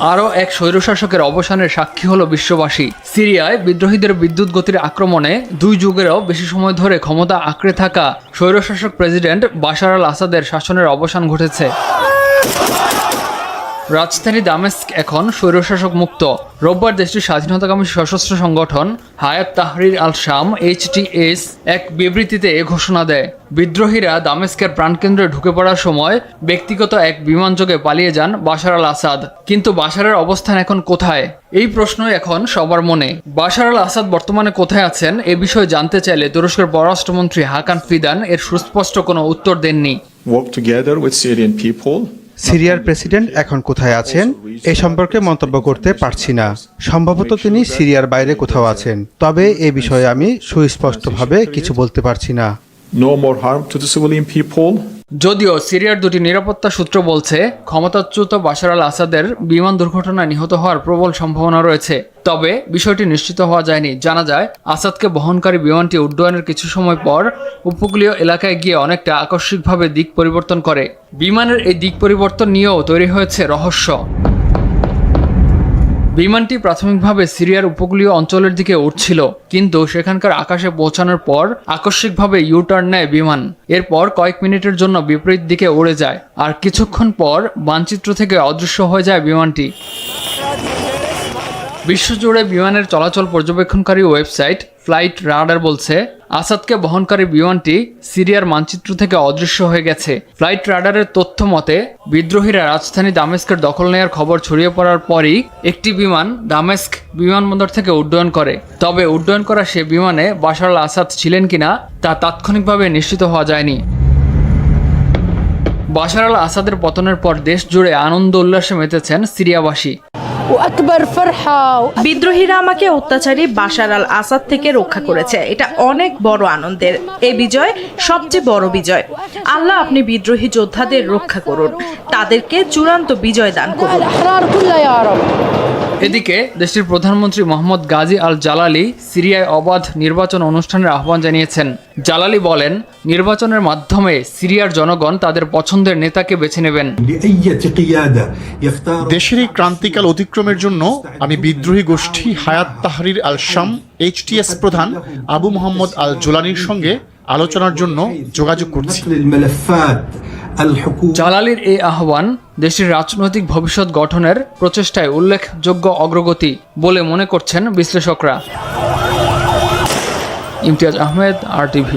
আরও এক স্বৈরশাসকের অবসানের সাক্ষী হলো বিশ্ববাসী। সিরিয়ায় বিদ্রোহীদের বিদ্যুৎ গতির আক্রমণে 2 যুগেরও বেশি সময় ধরে ক্ষমতা আঁকড়ে থাকা স্বৈরশাসক প্রেসিডেন্ট বাশার আল আসাদের শাসনের অবসান ঘটেছে। রাজধানী দামেস্ক এখন স্বৈরশাসক মুক্ত। রোববার দেশটির স্বাধীনতাকামী সশস্ত্র সংগঠন হায়াত তাহরির আল শাম HTS এক বিবৃতিতে এ ঘোষণা দেয়। বিদ্রোহীরা দামেস্কের প্রাণকেন্দ্রে ঢুকে পড়ার সময় ব্যক্তিগত এক বিমানযোগে পালিয়ে যান বাশার আল আসাদ। কিন্তু বাশারের অবস্থান এখন কোথায়? এই প্রশ্নই এখন সবার মনে। বাশার আল আসাদ বর্তমানে কোথায় আছেন এ বিষয়ে জানতে চাইলে তুরস্কের পররাষ্ট্রমন্ত্রী হাকান ফিদান এর সুস্পষ্ট কোনো উত্তর দেননি। সিরিয়ার প্রেসিডেন্ট এখন কোথায় আছেন এ সম্পর্কে মন্তব্য করতে পারছি না। সম্ভবত তিনি সিরিয়ার বাইরে কোথাও আছেন, তবে এ বিষয়ে আমি সুস্পষ্টভাবে কিছু বলতে পারছি না। যদিও সিরিয়ার দুটি নিরাপত্তা সূত্র বলছে ক্ষমতাচ্যুত বাশার আল আসাদের বিমান দুর্ঘটনায় নিহত হওয়ার প্রবল সম্ভাবনা রয়েছে, তবে বিষয়টি নিশ্চিত হওয়া যায়নি। জানা যায় আসাদকে বহনকারী বিমানটি উড্ডয়নের কিছু সময় পর উপকূলীয় এলাকায় গিয়ে অনেকটা আকস্মিকভাবে দিক পরিবর্তন করে। বিমানের এই দিক পরিবর্তন নিয়েও তৈরি হয়েছে রহস্য। বিমানটি প্রাথমিকভাবে সিরিয়ার উপকূলীয় অঞ্চলের দিকে উঠছিল, কিন্তু সেখানকার আকাশে পৌঁছানোর পর আকস্মিকভাবে ইউটার্ন নেয় বিমান। এরপর কয়েক মিনিটের জন্য বিপরীত দিকে উড়ে যায়, আর কিছুক্ষণ পর মানচিত্র থেকে অদৃশ্য হয়ে যায় বিমানটি। বিশ্বজুড়ে বিমানের চলাচল পর্যবেক্ষণকারী ওয়েবসাইট ফ্লাইট রাডার বলছে আসাদকে বহনকারী বিমানটি সিরিয়ার মানচিত্র থেকে অদৃশ্য হয়ে গেছে। ফ্লাইট রাডারের তথ্য মতে বিদ্রোহীরা রাজধানী দামেস্কের দখল নেওয়ার খবর ছড়িয়ে পড়ার পরই একটি বিমান দামেস্ক বিমানবন্দর থেকে উড্ডয়ন করে। তবে উড্ডয়ন করা সে বিমানে বাশার আল আসাদ ছিলেন কিনা তা তাৎক্ষণিকভাবে নিশ্চিত হওয়া যায়নি। বাশার আল আসাদের পতনের পর দেশ জুড়ে আনন্দ উল্লাসে মেতেছেন সিরিয়াবাসী। বিদ্রোহীরা আমাকে অত্যাচারী বাশার আল আসাদ থেকে রক্ষা করেছে, এটা অনেক বড় আনন্দের। এই বিজয় সবচেয়ে বড় বিজয়। আল্লাহ আপনি বিদ্রোহী যোদ্ধাদের রক্ষা করুন, তাদেরকে চূড়ান্ত বিজয় দান করুন। এদিকে দেশটির প্রধানমন্ত্রী মোহাম্মদ গাজী আল জালালি সিরিয়ায় অবাধ নির্বাচন অনুষ্ঠানের আহ্বান জানিয়েছেন। জালালি বলেন, নির্বাচনের মাধ্যমে সিরিয়ার জনগণ তাদের পছন্দের নেতাকে বেছে নেবেন। দেশের এই ক্রান্তিকাল অতিক্রমের জন্য আমি বিদ্রোহী গোষ্ঠী হায়াত তাহরির আল শাম HTS প্রধান আবু মোহাম্মদ আল জোলানির সঙ্গে আলোচনার জন্য যোগাযোগ করছি। জালালির এই আহ্বান দেশটির রাজনৈতিক ভবিষ্যৎ গঠনের প্রচেষ্টায় উল্লেখযোগ্য অগ্রগতি বলে মনে করছেন বিশ্লেষকরা। ইমতিয়াজ আহমেদ, RTV।